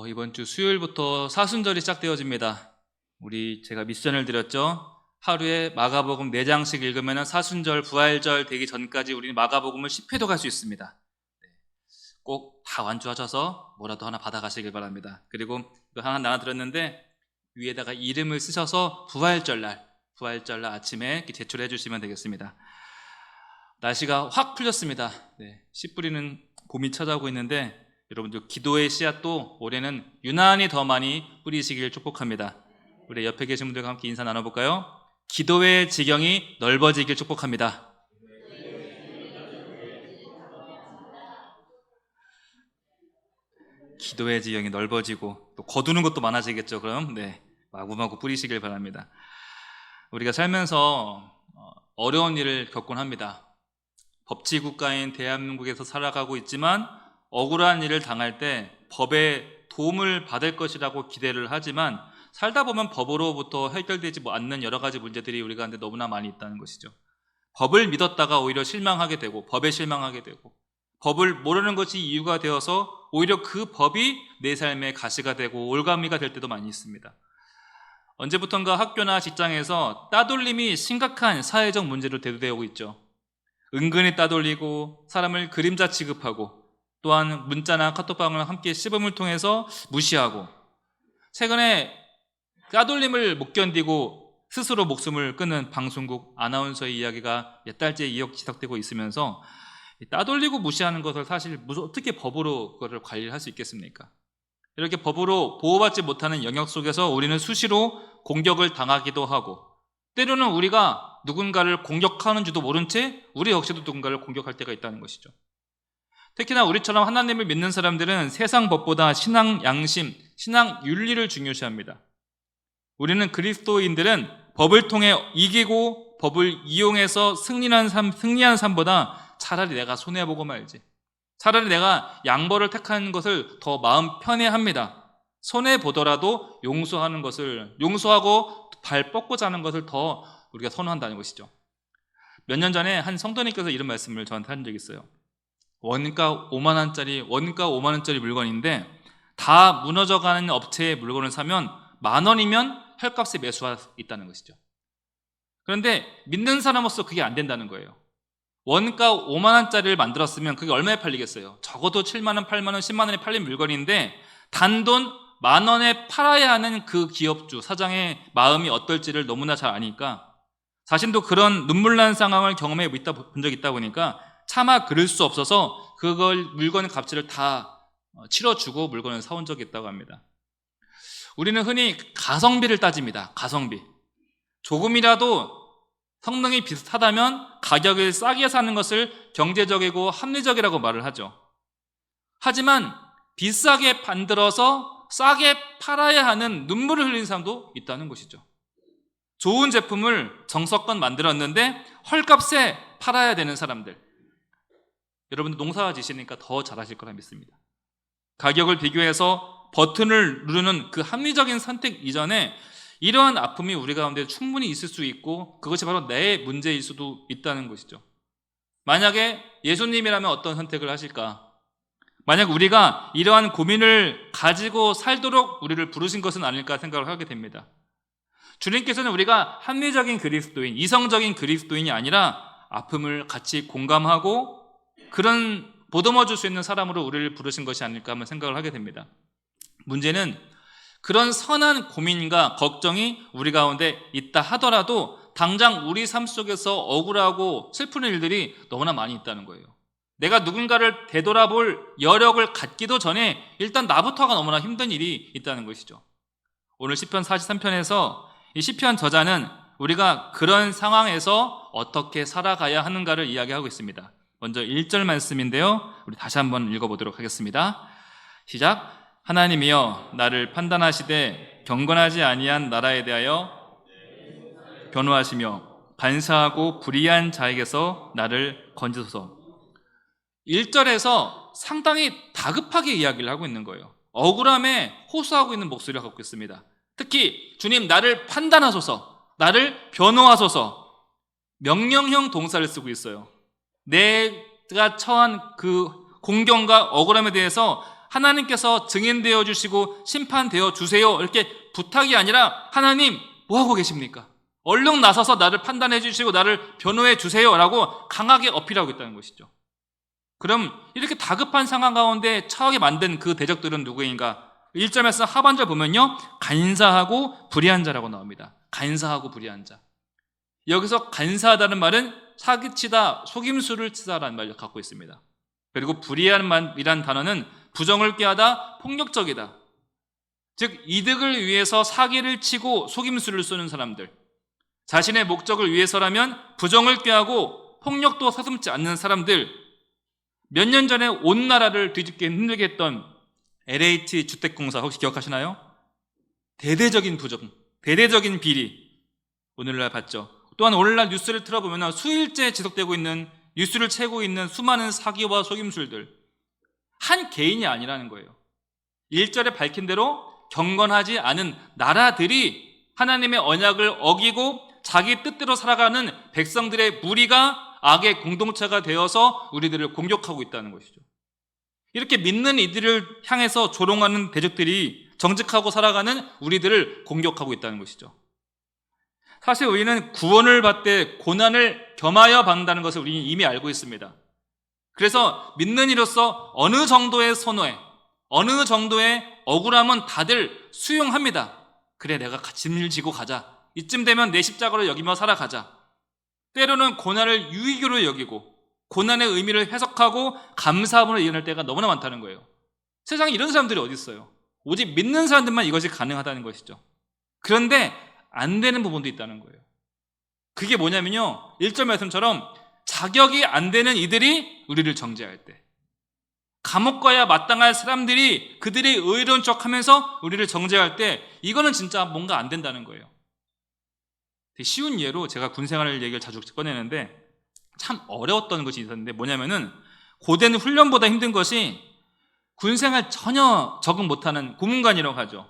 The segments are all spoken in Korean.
이번 주 수요일부터 사순절이 시작되어집니다. 제가 미션을 드렸죠. 하루에 마가복음 4장씩 읽으면 사순절, 부활절 되기 전까지 우리는 마가복음을 10회도 갈 수 있습니다. 꼭 다 완주하셔서 뭐라도 하나 받아가시길 바랍니다. 그리고 이거 하나 나눠드렸는데 위에다가 이름을 쓰셔서 부활절날 아침에 제출해 주시면 되겠습니다. 날씨가 확 풀렸습니다. 씨 뿌리는 봄이 찾아오고 있는데 여러분들 기도의 씨앗도 올해는 유난히 더 많이 뿌리시길 축복합니다. 우리 옆에 계신 분들과 함께 인사 나눠볼까요? 기도의 지경이 넓어지길 축복합니다. 기도의 지경이 넓어지고 또 거두는 것도 많아지겠죠. 그럼 마구마구 뿌리시길 바랍니다. 우리가 살면서 어려운 일을 겪곤 합니다. 법치국가인 대한민국에서 살아가고 있지만 억울한 일을 당할 때 법의 도움을 받을 것이라고 기대를 하지만 살다 보면 법으로부터 해결되지 않는 여러 가지 문제들이 우리 가운데 너무나 많이 있다는 것이죠. 법을 믿었다가 오히려 실망하게 되고 법에 실망하게 되고 법을 모르는 것이 이유가 되어서 오히려 그 법이 내 삶의 가시가 되고 올가미가 될 때도 많이 있습니다. 언제부턴가 학교나 직장에서 따돌림이 심각한 사회적 문제로 대두되어 오고 있죠. 은근히 따돌리고 사람을 그림자 취급하고 또한 문자나 카톡방을 함께 시범을 통해서 무시하고 최근에 따돌림을 못 견디고 스스로 목숨을 끊는 방송국 아나운서의 이야기가 몇 달째 지속되고 있으면서 따돌리고 무시하는 것을 사실 어떻게 법으로 그것을 관리를 할 수 있겠습니까? 이렇게 법으로 보호받지 못하는 영역 속에서 우리는 수시로 공격을 당하기도 하고 때로는 우리가 누군가를 공격하는 줄도 모른 채 우리 역시도 누군가를 공격할 때가 있다는 것이죠. 특히나 우리처럼 하나님을 믿는 사람들은 세상 법보다 신앙 양심, 신앙 윤리를 중요시합니다. 우리는 그리스도인들은 법을 통해 이기고 법을 이용해서 승리한 삶보다 차라리 내가 손해보고 말지, 차라리 내가 양보를 택하는 것을 더 마음 편해합니다. 손해보더라도 용서하고 발 뻗고 자는 것을 더 우리가 선호한다는 것이죠. 몇 년 전에 한 성도님께서 이런 말씀을 저한테 한 적이 있어요. 원가 5만 원짜리 물건인데 다 무너져가는 업체의 물건을 사면 10,000원이면 헐값에 매수할 수 있다는 것이죠. 그런데 믿는 사람으로서 그게 안 된다는 거예요. 원가 5만원짜리를 만들었으면 그게 얼마에 팔리겠어요? 적어도 7만원, 8만원, 10만원에 팔린 물건인데 단돈 10,000원에 팔아야 하는 그 기업주, 사장의 마음이 어떨지를 너무나 잘 아니까 자신도 그런 눈물난 상황을 경험해 본 적이 있다 보니까 차마 그럴 수 없어서 물건의 가치를 다 치러주고 물건을 사온 적이 있다고 합니다. 우리는 흔히 가성비를 따집니다. 가성비. 조금이라도 성능이 비슷하다면 가격을 싸게 사는 것을 경제적이고 합리적이라고 말을 하죠. 하지만 비싸게 만들어서 싸게 팔아야 하는 눈물을 흘리는 사람도 있다는 것이죠. 좋은 제품을 정성껏 만들었는데 헐값에 팔아야 되는 사람들. 여러분들 농사 지시니까 더 잘하실 거라 믿습니다. 가격을 비교해서 버튼을 누르는 그 합리적인 선택 이전에 이러한 아픔이 우리 가운데 충분히 있을 수 있고 그것이 바로 내 문제일 수도 있다는 것이죠. 만약에 예수님이라면 어떤 선택을 하실까? 만약 우리가 이러한 고민을 가지고 살도록 우리를 부르신 것은 아닐까 생각을 하게 됩니다. 주님께서는 우리가 합리적인 그리스도인, 이성적인 그리스도인이 아니라 아픔을 같이 공감하고 그런 보듬어 줄 수 있는 사람으로 우리를 부르신 것이 아닐까 하는 생각을 하게 됩니다. 문제는 그런 선한 고민과 걱정이 우리 가운데 있다 하더라도 당장 우리 삶 속에서 억울하고 슬픈 일들이 너무나 많이 있다는 거예요. 내가 누군가를 되돌아볼 여력을 갖기도 전에 일단 나부터가 너무나 힘든 일이 있다는 것이죠. 오늘 시편 43편에서 이 시편 저자는 우리가 그런 상황에서 어떻게 살아가야 하는가를 이야기하고 있습니다. 먼저 1절 말씀인데요. 우리 다시 한번 읽어보도록 하겠습니다. 시작. 하나님이여 나를 판단하시되 경건하지 아니한 나라에 대하여 변호하시며 반사하고 불의한 자에게서 나를 건지소서. 1절에서 상당히 다급하게 이야기를 하고 있는 거예요. 억울함에 호소하고 있는 목소리를 갖고 있습니다. 특히 주님 나를 판단하소서, 나를 변호하소서, 명령형 동사를 쓰고 있어요. 내가 처한 그 공경과 억울함에 대해서 하나님께서 증인되어 주시고 심판되어 주세요 이렇게 부탁이 아니라 하나님 뭐 하고 계십니까? 얼른 나서서 나를 판단해 주시고 나를 변호해 주세요 라고 강하게 어필하고 있다는 것이죠. 그럼 이렇게 다급한 상황 가운데 처하게 만든 그 대적들은 누구인가? 1절에서 하반절 보면요, 간사하고 불의한 자라고 나옵니다. 간사하고 불의한 자. 여기서 간사하다는 말은 사기치다, 속임수를 치다라는 말을 갖고 있습니다. 그리고 불의한이란 단어는 부정을 꾀하다, 폭력적이다. 즉 이득을 위해서 사기를 치고 속임수를 쓰는 사람들, 자신의 목적을 위해서라면 부정을 꾀하고 폭력도 서슴지 않는 사람들, 몇 년 전에 온 나라를 뒤집기 힘들게 했던 LH 주택공사 혹시 기억하시나요? 대대적인 부정, 대대적인 비리 오늘날 봤죠. 또한 오늘날 뉴스를 틀어보면 수일째 지속되고 있는, 뉴스를 채고 있는 수많은 사기와 속임술들, 한 개인이 아니라는 거예요. 1절에 밝힌 대로 경건하지 않은 나라들이 하나님의 언약을 어기고 자기 뜻대로 살아가는 백성들의 무리가 악의 공동체가 되어서 우리들을 공격하고 있다는 것이죠. 이렇게 믿는 이들을 향해서 조롱하는 대적들이 정직하고 살아가는 우리들을 공격하고 있다는 것이죠. 사실 우리는 구원을 받되 고난을 겸하여 받는다는 것을 우리는 이미 알고 있습니다. 그래서 믿는 이로서 어느 정도의 선호에, 어느 정도의 억울함은 다들 수용합니다. 그래, 내가 짐을 지고 가자. 이쯤 되면 내 십자가로 여기며 살아가자. 때로는 고난을 유익으로 여기고 고난의 의미를 해석하고 감사함으로 이해할 때가 너무나 많다는 거예요. 세상에 이런 사람들이 어디 있어요? 오직 믿는 사람들만 이것이 가능하다는 것이죠. 그런데 안 되는 부분도 있다는 거예요. 그게 뭐냐면요, 1절 말씀처럼 자격이 안 되는 이들이 우리를 정죄할 때, 감옥 가야 마땅할 사람들이 그들이 의로운 척하면서 우리를 정죄할 때, 이거는 진짜 뭔가 안 된다는 거예요. 되게 쉬운 예로 제가 군 생활 얘기를 자주 꺼내는데 참 어려웠던 것이 있었는데, 뭐냐면은 고된 훈련보다 힘든 것이 군 생활 전혀 적응 못하는 고문관이라고 하죠.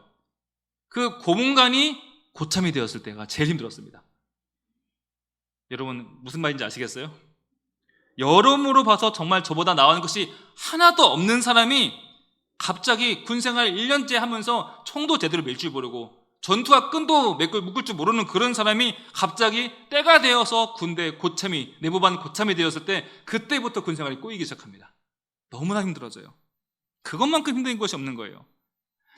그 고문관이 고참이 되었을 때가 제일 힘들었습니다. 여러분 무슨 말인지 아시겠어요? 여러모로 봐서 정말 저보다 나오는 것이 하나도 없는 사람이 갑자기 군생활 1년째 하면서 총도 제대로 맬 줄 모르고 전투와 끈도 묶을 줄 모르는 그런 사람이 갑자기 때가 되어서 군대 고참이, 내무반 고참이 되었을 때 그때부터 군생활이 꼬이기 시작합니다. 너무나 힘들어져요. 그것만큼 힘든 것이 없는 거예요.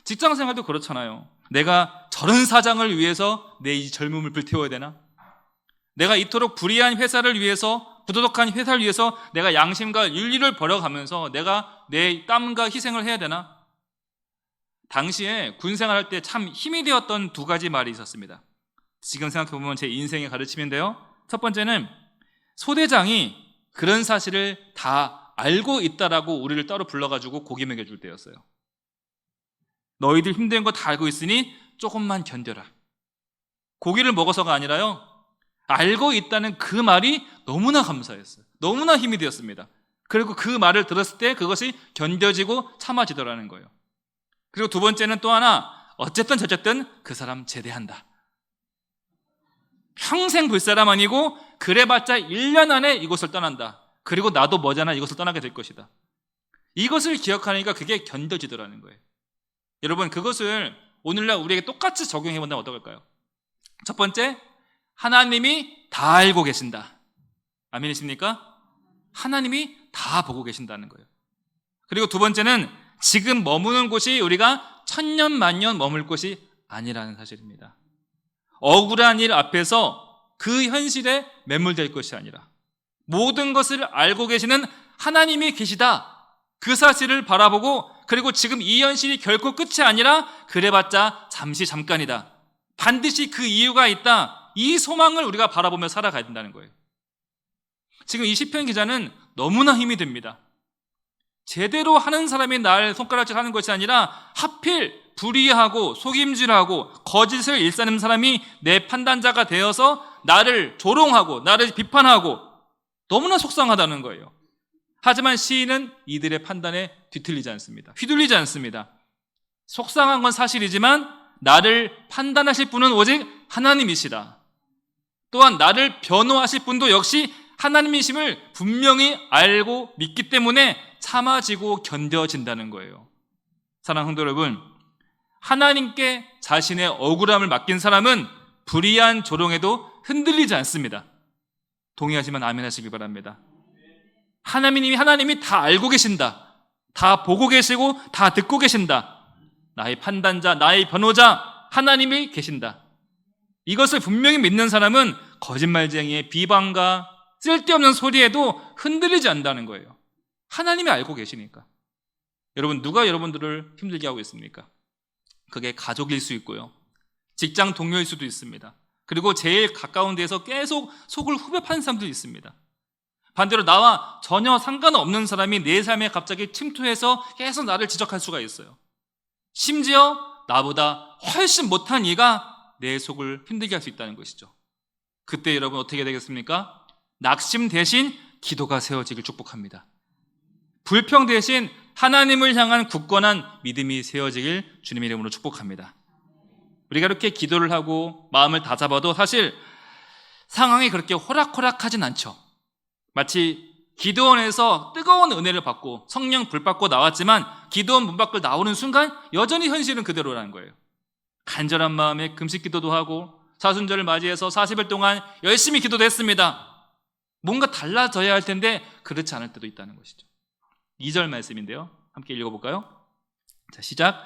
직장생활도 그렇잖아요. 내가 저런 사장을 위해서 내 이 젊음을 불태워야 되나? 내가 이토록 불의한 회사를 위해서, 부도덕한 회사를 위해서 내가 양심과 윤리를 버려가면서 내가 내 땀과 희생을 해야 되나? 당시에 군생활할 때 참 힘이 되었던 두 가지 말이 있었습니다. 지금 생각해보면 제 인생의 가르침인데요, 첫 번째는 소대장이 그런 사실을 다 알고 있다라고 우리를 따로 불러가지고 고기 먹여줄 때였어요. 너희들 힘든 거 다 알고 있으니 조금만 견뎌라. 고기를 먹어서가 아니라요, 알고 있다는 그 말이 너무나 감사했어요. 너무나 힘이 되었습니다. 그리고 그 말을 들었을 때 그것이 견뎌지고 참아지더라는 거예요. 그리고 두 번째는 또 하나, 어쨌든 저쨌든 그 사람 제대한다. 평생 볼 사람 아니고 그래봤자 1년 안에 이곳을 떠난다. 그리고 나도 머지않아 이곳을 떠나게 될 것이다. 이것을 기억하니까 그게 견뎌지더라는 거예요. 여러분 그것을 오늘날 우리에게 똑같이 적용해 본다면 어떨까요? 첫 번째, 하나님이 다 알고 계신다. 아멘이십니까? 하나님이 다 보고 계신다는 거예요. 그리고 두 번째는 지금 머무는 곳이 우리가 천년 만년 머물 곳이 아니라는 사실입니다. 억울한 일 앞에서 그 현실에 매몰될 것이 아니라 모든 것을 알고 계시는 하나님이 계시다, 그 사실을 바라보고, 그리고 지금 이 현실이 결코 끝이 아니라 그래봤자 잠시 잠깐이다, 반드시 그 이유가 있다, 이 소망을 우리가 바라보며 살아가야 된다는 거예요. 지금 이 시편 기자는 너무나 힘이 듭니다. 제대로 하는 사람이 날 손가락질 하는 것이 아니라 하필 불의하고 속임질하고 거짓을 일삼는 사람이 내 판단자가 되어서 나를 조롱하고 나를 비판하고 너무나 속상하다는 거예요. 하지만 시인은 이들의 판단에 뒤틀리지 않습니다. 휘둘리지 않습니다. 속상한 건 사실이지만 나를 판단하실 분은 오직 하나님이시다. 또한 나를 변호하실 분도 역시 하나님이심을 분명히 알고 믿기 때문에 참아지고 견뎌진다는 거예요. 사랑하는 성도 여러분, 하나님께 자신의 억울함을 맡긴 사람은 불의한 조롱에도 흔들리지 않습니다. 동의하시면 아멘 하시길 바랍니다. 하나님이 다 알고 계신다. 다 보고 계시고 다 듣고 계신다. 나의 판단자, 나의 변호자 하나님이 계신다. 이것을 분명히 믿는 사람은 거짓말쟁이의 비방과 쓸데없는 소리에도 흔들리지 않는다는 거예요. 하나님이 알고 계시니까. 여러분, 누가 여러분들을 힘들게 하고 있습니까? 그게 가족일 수 있고요, 직장 동료일 수도 있습니다. 그리고 제일 가까운 데에서 계속 속을 후벼 파는 사람도 있습니다. 반대로 나와 전혀 상관없는 사람이 내 삶에 갑자기 침투해서 계속 나를 지적할 수가 있어요. 심지어 나보다 훨씬 못한 이가 내 속을 힘들게 할 수 있다는 것이죠. 그때 여러분 어떻게 되겠습니까? 낙심 대신 기도가 세워지길 축복합니다. 불평 대신 하나님을 향한 굳건한 믿음이 세워지길 주님의 이름으로 축복합니다. 우리가 이렇게 기도를 하고 마음을 다잡아도 사실 상황이 그렇게 호락호락하진 않죠. 마치 기도원에서 뜨거운 은혜를 받고 성령 불 받고 나왔지만 기도원 문 밖을 나오는 순간 여전히 현실은 그대로라는 거예요. 간절한 마음에 금식 기도도 하고 사순절을 맞이해서 40일 동안 열심히 기도도 했습니다. 뭔가 달라져야 할 텐데 그렇지 않을 때도 있다는 것이죠. 2절 말씀인데요, 함께 읽어볼까요? 자, 시작.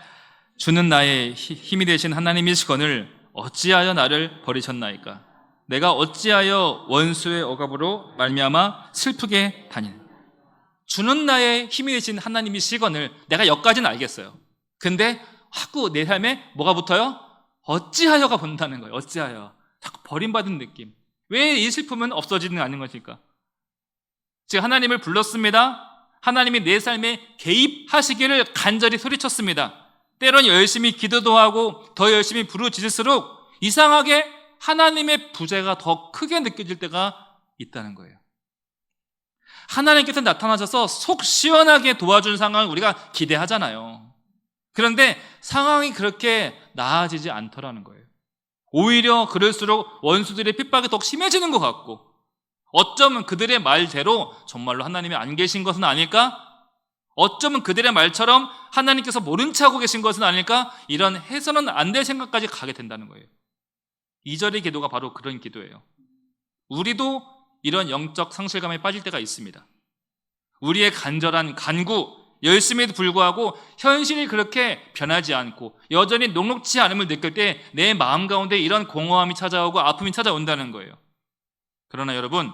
주는 나의 힘이 되신 하나님이시거늘 어찌하여 나를 버리셨나이까? 내가 어찌하여 원수의 억압으로 말미암아 슬프게 다니는? 주는 나의 힘이 되신 하나님이시거늘, 내가 여기까지는 알겠어요. 근데 자꾸 내 삶에 뭐가 붙어요? 어찌하여가 본다는 거예요. 어찌하여. 자꾸 버림받은 느낌. 왜 이 슬픔은 없어지는 않는 것일까? 제가 하나님을 불렀습니다. 하나님이 내 삶에 개입하시기를 간절히 소리쳤습니다. 때론 열심히 기도도 하고 더 열심히 부르짖을수록 이상하게 하나님의 부재가 더 크게 느껴질 때가 있다는 거예요. 하나님께서 나타나셔서 속 시원하게 도와준 상황을 우리가 기대하잖아요. 그런데 상황이 그렇게 나아지지 않더라는 거예요. 오히려 그럴수록 원수들의 핍박이 더 심해지는 것 같고, 어쩌면 그들의 말대로 정말로 하나님이 안 계신 것은 아닐까? 어쩌면 그들의 말처럼 하나님께서 모른 체 하고 계신 것은 아닐까? 이런 해서는 안 될 생각까지 가게 된다는 거예요. 2절의 기도가 바로 그런 기도예요. 우리도 이런 영적 상실감에 빠질 때가 있습니다. 우리의 간절한 간구, 열심에도 불구하고 현실이 그렇게 변하지 않고 여전히 녹록지 않음을 느낄 때 내 마음 가운데 이런 공허함이 찾아오고 아픔이 찾아온다는 거예요. 그러나 여러분,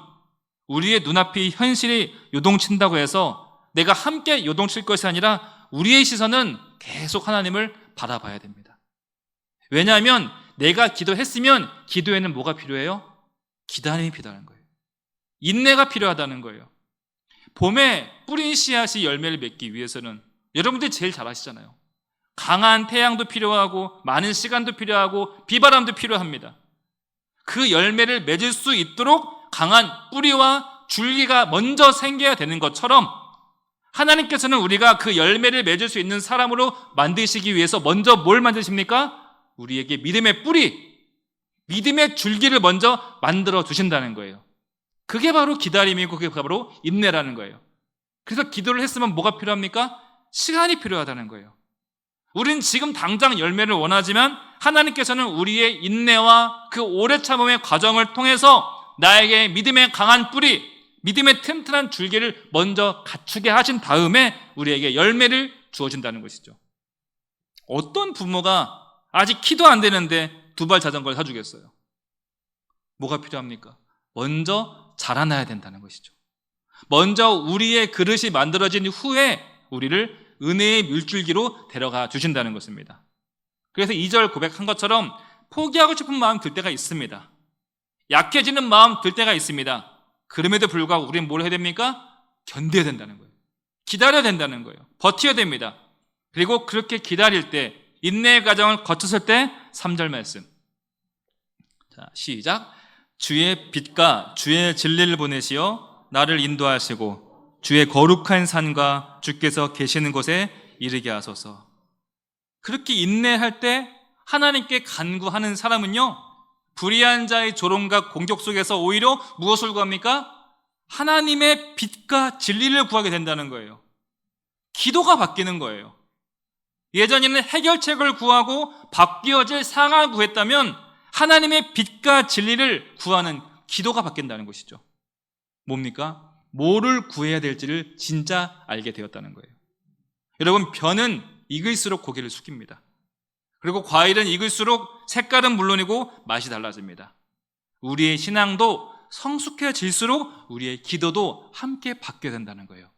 우리의 눈앞이 현실이 요동친다고 해서 내가 함께 요동칠 것이 아니라 우리의 시선은 계속 하나님을 바라봐야 됩니다. 왜냐하면 내가 기도했으면 기도에는 뭐가 필요해요? 기다림이 필요한 거예요. 인내가 필요하다는 거예요. 봄에 뿌린 씨앗이 열매를 맺기 위해서는 여러분들이 제일 잘 아시잖아요. 강한 태양도 필요하고 많은 시간도 필요하고 비바람도 필요합니다. 그 열매를 맺을 수 있도록 강한 뿌리와 줄기가 먼저 생겨야 되는 것처럼 하나님께서는 우리가 그 열매를 맺을 수 있는 사람으로 만드시기 위해서 먼저 뭘 만드십니까? 우리에게 믿음의 뿌리, 믿음의 줄기를 먼저 만들어 주신다는 거예요. 그게 바로 기다림이고 그게 바로 인내라는 거예요. 그래서 기도를 했으면 뭐가 필요합니까? 시간이 필요하다는 거예요. 우린 지금 당장 열매를 원하지만 하나님께서는 우리의 인내와 그 오래 참음의 과정을 통해서 나에게 믿음의 강한 뿌리, 믿음의 튼튼한 줄기를 먼저 갖추게 하신 다음에 우리에게 열매를 주어진다는 것이죠. 어떤 부모가 아직 키도 안 되는데 2발 자전거를 사주겠어요? 뭐가 필요합니까? 먼저 자라나야 된다는 것이죠. 먼저 우리의 그릇이 만들어진 후에 우리를 은혜의 물줄기로 데려가 주신다는 것입니다. 그래서 2절 고백한 것처럼 포기하고 싶은 마음 들 때가 있습니다. 약해지는 마음 들 때가 있습니다. 그럼에도 불구하고 우리는 뭘 해야 됩니까? 견뎌야 된다는 거예요. 기다려야 된다는 거예요. 버텨야 됩니다. 그리고 그렇게 기다릴 때, 인내의 과정을 거쳤을 때 3절 말씀. 자, 시작. 주의 빛과 주의 진리를 보내시어 나를 인도하시고 주의 거룩한 산과 주께서 계시는 곳에 이르게 하소서. 그렇게 인내할 때 하나님께 간구하는 사람은요, 불의한 자의 조롱과 공격 속에서 오히려 무엇을 구합니까? 하나님의 빛과 진리를 구하게 된다는 거예요. 기도가 바뀌는 거예요. 예전에는 해결책을 구하고 바뀌어질 상황을 구했다면 하나님의 빛과 진리를 구하는 기도가 바뀐다는 것이죠. 뭡니까? 뭐를 구해야 될지를 진짜 알게 되었다는 거예요. 여러분, 벼는 익을수록 고개를 숙입니다. 그리고 과일은 익을수록 색깔은 물론이고 맛이 달라집니다. 우리의 신앙도 성숙해질수록 우리의 기도도 함께 바뀌어야 된다는 거예요.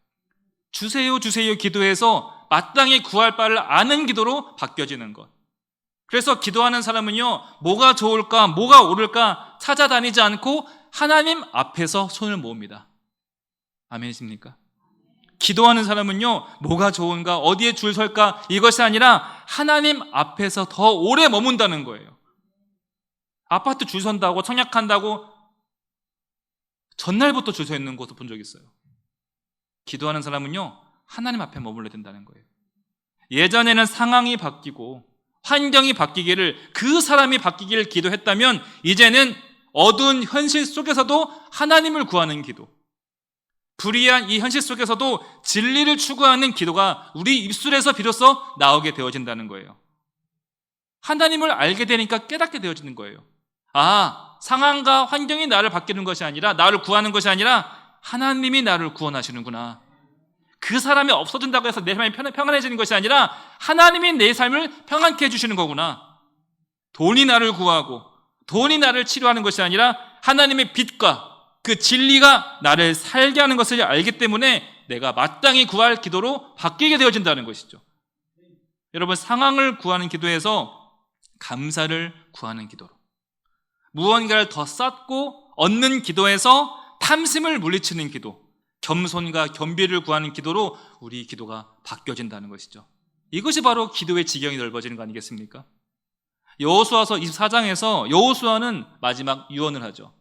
주세요 주세요 기도해서 마땅히 구할 바를 아는 기도로 바뀌어지는 것. 그래서 기도하는 사람은요, 뭐가 좋을까 뭐가 옳을까 찾아다니지 않고 하나님 앞에서 손을 모읍니다. 아멘이십니까? 기도하는 사람은요, 뭐가 좋은가 어디에 줄 설까 이것이 아니라 하나님 앞에서 더 오래 머문다는 거예요. 아파트 줄 선다고 청약한다고 전날부터 줄 서 있는 곳을 본 적 있어요. 기도하는 사람은요, 하나님 앞에 머물러야 된다는 거예요. 예전에는 상황이 바뀌고 환경이 바뀌기를, 그 사람이 바뀌기를 기도했다면 이제는 어두운 현실 속에서도 하나님을 구하는 기도, 불의한 이 현실 속에서도 진리를 추구하는 기도가 우리 입술에서 비로소 나오게 되어진다는 거예요. 하나님을 알게 되니까 깨닫게 되어지는 거예요. 아, 상황과 환경이 나를 바뀌는 것이 아니라, 나를 구하는 것이 아니라 하나님이 나를 구원하시는구나. 그 사람이 없어진다고 해서 내 삶이 평안해지는 것이 아니라 하나님이 내 삶을 평안케 해주시는 거구나. 돈이 나를 구하고 돈이 나를 치료하는 것이 아니라 하나님의 빛과 그 진리가 나를 살게 하는 것을 알기 때문에 내가 마땅히 구할 기도로 바뀌게 되어진다는 것이죠. 여러분, 상황을 구하는 기도에서 감사를 구하는 기도로, 무언가를 더 쌓고 얻는 기도에서 탐심을 물리치는 기도, 겸손과 겸비를 구하는 기도로 우리 기도가 바뀌어진다는 것이죠. 이것이 바로 기도의 지경이 넓어지는 거 아니겠습니까? 여호수아서 24장에서 여호수아는 마지막 유언을 하죠.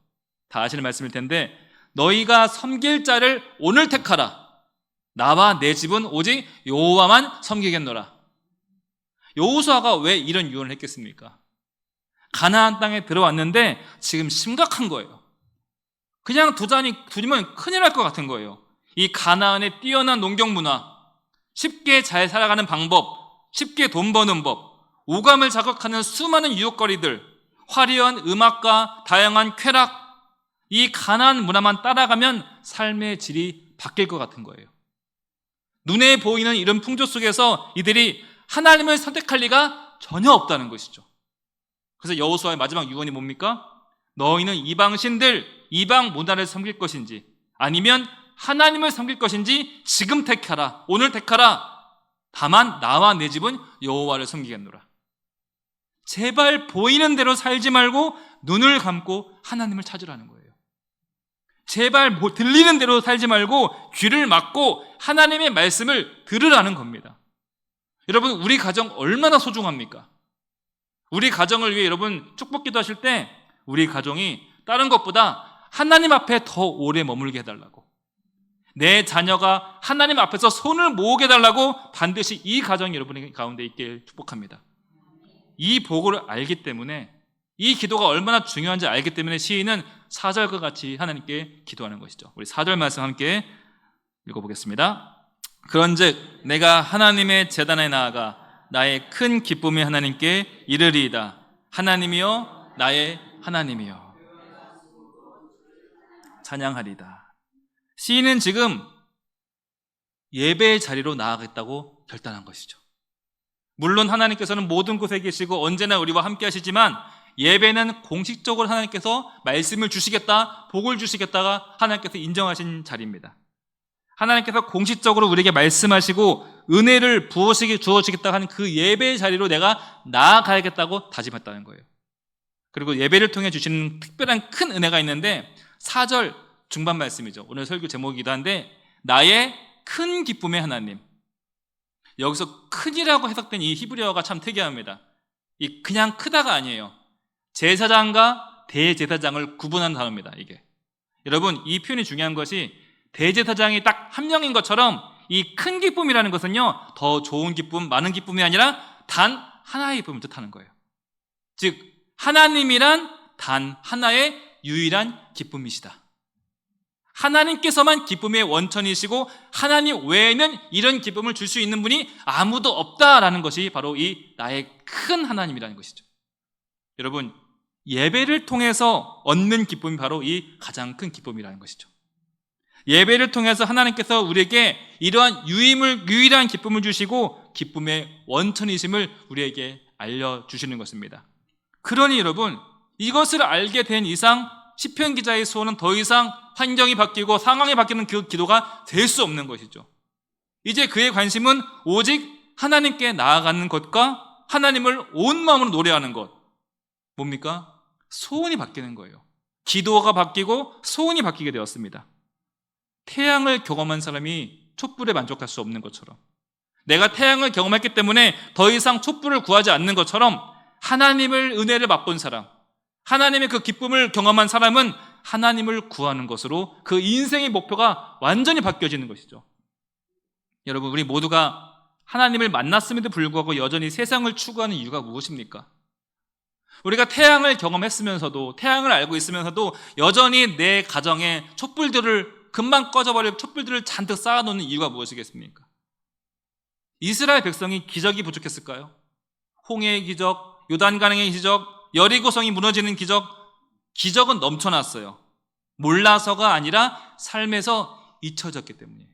다 아시는 말씀일 텐데, 너희가 섬길 자를 오늘 택하라. 나와 내 집은 오직 여호와만 섬기겠노라. 여호수아가 왜 이런 유언을 했겠습니까? 가나안 땅에 들어왔는데 지금 심각한 거예요. 그냥 두면 큰일 날 것 같은 거예요. 이 가나안의 뛰어난 농경 문화, 쉽게 잘 살아가는 방법, 쉽게 돈 버는 법, 오감을 자극하는 수많은 유혹거리들, 화려한 음악과 다양한 쾌락, 이 가나안 문화만 따라가면 삶의 질이 바뀔 것 같은 거예요. 눈에 보이는 이런 풍조 속에서 이들이 하나님을 선택할 리가 전혀 없다는 것이죠. 그래서 여호수아의 마지막 유언이 뭡니까? 너희는 이방 문화를 섬길 것인지 아니면 하나님을 섬길 것인지 지금 택하라. 오늘 택하라. 다만 나와 내 집은 여호와를 섬기겠노라. 제발 보이는 대로 살지 말고 눈을 감고 하나님을 찾으라는 거예요. 제발 들리는 대로 살지 말고 귀를 막고 하나님의 말씀을 들으라는 겁니다. 여러분, 우리 가정 얼마나 소중합니까? 우리 가정을 위해 여러분 축복 기도하실 때 우리 가정이 다른 것보다 하나님 앞에 더 오래 머물게 해달라고, 내 자녀가 하나님 앞에서 손을 모으게 해달라고 반드시 이 가정이 여러분의 가운데 있길 축복합니다. 이 복을 알기 때문에, 이 기도가 얼마나 중요한지 알기 때문에 시인은 4절과 같이 하나님께 기도하는 것이죠. 우리 4절 말씀 함께 읽어보겠습니다. 그런즉 내가 하나님의 제단에 나아가 나의 큰 기쁨이 하나님께 이르리이다. 하나님이여 나의 하나님이여 찬양하리다. 시인은 지금 예배의 자리로 나아가겠다고 결단한 것이죠. 물론 하나님께서는 모든 곳에 계시고 언제나 우리와 함께 하시지만 예배는 공식적으로 하나님께서 말씀을 주시겠다, 복을 주시겠다가 하나님께서 인정하신 자리입니다. 하나님께서 공식적으로 우리에게 말씀하시고 은혜를 주어지겠다 하는 그 예배의 자리로 내가 나아가야겠다고 다짐했다는 거예요. 그리고 예배를 통해 주시는 특별한 큰 은혜가 있는데 4절 중반 말씀이죠. 오늘 설교 제목이기도 한데, 나의 큰 기쁨의 하나님. 여기서 큰이라고 해석된 이 히브리어가 참 특이합니다. 이 그냥 크다가 아니에요. 제사장과 대제사장을 구분하는 단어입니다. 이게, 여러분, 이 표현이 중요한 것이 대제사장이 딱 한 명인 것처럼 이 큰 기쁨이라는 것은요, 더 좋은 기쁨, 많은 기쁨이 아니라 단 하나의 기쁨을 뜻하는 거예요. 즉 하나님이란 단 하나의 유일한 기쁨이시다. 하나님께서만 기쁨의 원천이시고 하나님 외에는 이런 기쁨을 줄 수 있는 분이 아무도 없다라는 것이 바로 이 나의 큰 하나님이라는 것이죠. 여러분, 예배를 통해서 얻는 기쁨이 바로 이 가장 큰 기쁨이라는 것이죠. 예배를 통해서 하나님께서 우리에게 이러한 유일한 기쁨을 주시고 기쁨의 원천이심을 우리에게 알려주시는 것입니다. 그러니 여러분, 이것을 알게 된 이상 시편 기자의 소원은 더 이상 환경이 바뀌고 상황이 바뀌는 그 기도가 될 수 없는 것이죠. 이제 그의 관심은 오직 하나님께 나아가는 것과 하나님을 온 마음으로 노래하는 것. 뭡니까? 소원이 바뀌는 거예요. 기도가 바뀌고 소원이 바뀌게 되었습니다. 태양을 경험한 사람이 촛불에 만족할 수 없는 것처럼, 내가 태양을 경험했기 때문에 더 이상 촛불을 구하지 않는 것처럼, 하나님을 은혜를 맛본 사람, 하나님의 그 기쁨을 경험한 사람은 하나님을 구하는 것으로 그 인생의 목표가 완전히 바뀌어지는 것이죠. 여러분, 우리 모두가 하나님을 만났음에도 불구하고 여전히 세상을 추구하는 이유가 무엇입니까? 우리가 태양을 경험했으면서도, 태양을 알고 있으면서도 여전히 내 가정에 금방 꺼져버릴 촛불들을 잔뜩 쌓아놓는 이유가 무엇이겠습니까? 이스라엘 백성이 기적이 부족했을까요? 홍해의 기적, 요단강의 기적, 여리고성이 무너지는 기적은 넘쳐났어요. 몰라서가 아니라 삶에서 잊혀졌기 때문이에요.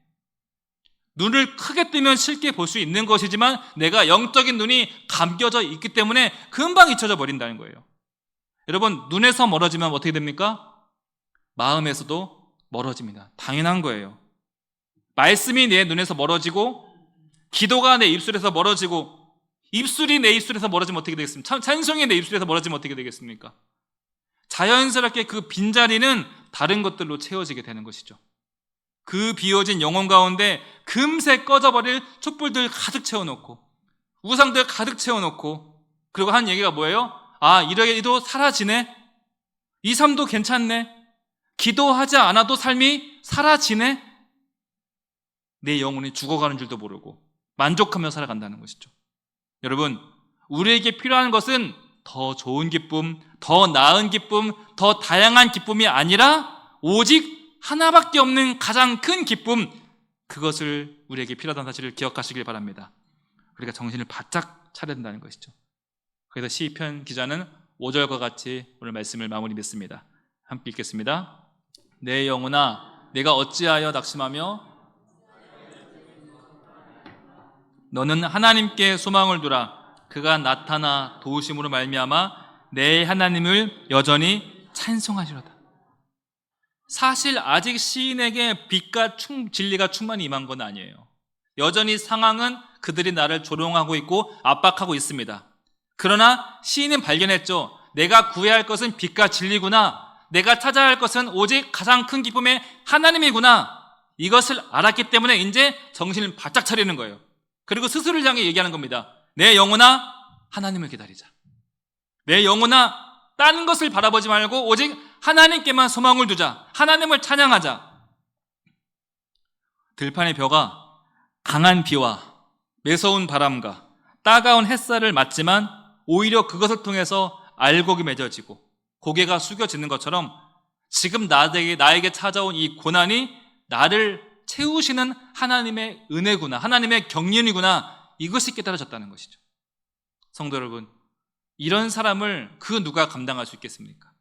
눈을 크게 뜨면 쉽게 볼 수 있는 것이지만 내가 영적인 눈이 감겨져 있기 때문에 금방 잊혀져 버린다는 거예요. 여러분, 눈에서 멀어지면 어떻게 됩니까? 마음에서도 멀어집니다. 당연한 거예요. 말씀이 내 눈에서 멀어지고, 기도가 내 입술에서 멀어지고, 입술이 내 입술에서 멀어지면 어떻게 되겠습니까? 찬송이 내 입술에서 멀어지면 어떻게 되겠습니까? 자연스럽게 그 빈자리는 다른 것들로 채워지게 되는 것이죠. 그 비워진 영혼 가운데 금세 꺼져버릴 촛불들 가득 채워놓고, 우상들 가득 채워놓고, 그리고 한 얘기가 뭐예요? 아, 이러게도 사라지네? 이 삶도 괜찮네? 기도하지 않아도 삶이 사라지네? 내 영혼이 죽어가는 줄도 모르고 만족하며 살아간다는 것이죠. 여러분, 우리에게 필요한 것은 더 좋은 기쁨, 더 나은 기쁨, 더 다양한 기쁨이 아니라 오직 하나밖에 없는 가장 큰 기쁨, 그것을 우리에게 필요하다는 사실을 기억하시길 바랍니다. 우리가 정신을 바짝 차려야 된다는 것이죠. 그래서 시편 기자는 5절과 같이 오늘 말씀을 마무리 맺습니다. 함께 읽겠습니다. 내 영혼아, 내가 어찌하여 낙심하며 너는 하나님께 소망을 두라. 그가 나타나 도우심으로 말미암아 내 하나님을 여전히 찬송하시로다. 사실 아직 시인에게 빛과 진리가 충만히 임한 건 아니에요. 여전히 상황은 그들이 나를 조롱하고 있고 압박하고 있습니다. 그러나 시인은 발견했죠. 내가 구해야 할 것은 빛과 진리구나. 내가 찾아야 할 것은 오직 가장 큰 기쁨의 하나님이구나. 이것을 알았기 때문에 이제 정신을 바짝 차리는 거예요. 그리고 스스로를 향해 얘기하는 겁니다. 내 영혼아, 하나님을 기다리자. 내 영혼아, 다른 것을 바라보지 말고 오직 하나님께만 소망을 두자. 하나님을 찬양하자. 들판의 벼가 강한 비와 매서운 바람과 따가운 햇살을 맞지만 오히려 그것을 통해서 알곡이 맺어지고 고개가 숙여지는 것처럼 지금 나에게 찾아온 이 고난이 나를 채우시는 하나님의 은혜구나, 하나님의 경륜이구나, 이것이 깨달아졌다는 것이죠. 성도 여러분, 이런 사람을 그 누가 감당할 수 있겠습니까?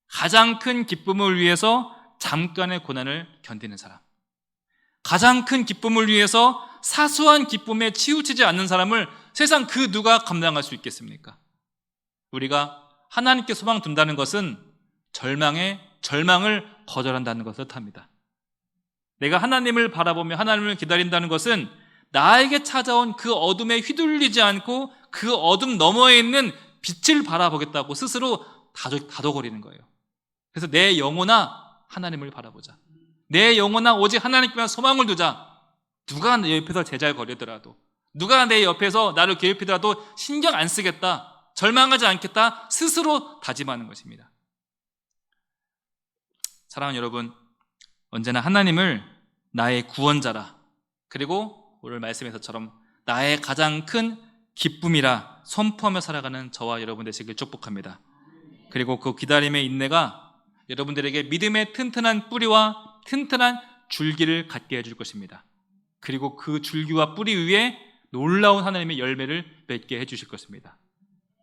가장 큰 기쁨을 위해서 잠깐의 고난을 견디는 사람, 가장 큰 기쁨을 위해서 사소한 기쁨에 치우치지 않는 사람을 세상 그 누가 감당할 수 있겠습니까? 우리가 하나님께 소망 둔다는 것은 절망을 거절한다는 것을 뜻합니다. 내가 하나님을 바라보며 하나님을 기다린다는 것은 나에게 찾아온 그 어둠에 휘둘리지 않고 그 어둠 너머에 있는 빛을 바라보겠다고 스스로 다독거리는 거예요. 그래서 내 영혼아, 하나님을 바라보자. 내 영혼아, 오직 하나님께만 소망을 두자. 누가 내 옆에서 제잘거리더라도, 누가 내 옆에서 나를 괴롭히더라도 신경 안 쓰겠다, 절망하지 않겠다, 스스로 다짐하는 것입니다. 사랑하는 여러분, 언제나 하나님을 나의 구원자라, 그리고 오늘 말씀에서처럼 나의 가장 큰 기쁨이라 선포하며 살아가는 저와 여러분 되시길 축복합니다. 그리고 그 기다림의 인내가 여러분들에게 믿음의 튼튼한 뿌리와 튼튼한 줄기를 갖게 해줄 것입니다. 그리고 그 줄기와 뿌리 위에 놀라운 하나님의 열매를 맺게 해주실 것입니다.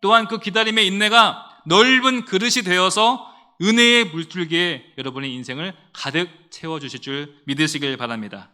또한 그 기다림의 인내가 넓은 그릇이 되어서 은혜의 물줄기에 여러분의 인생을 가득 채워주실 줄 믿으시길 바랍니다.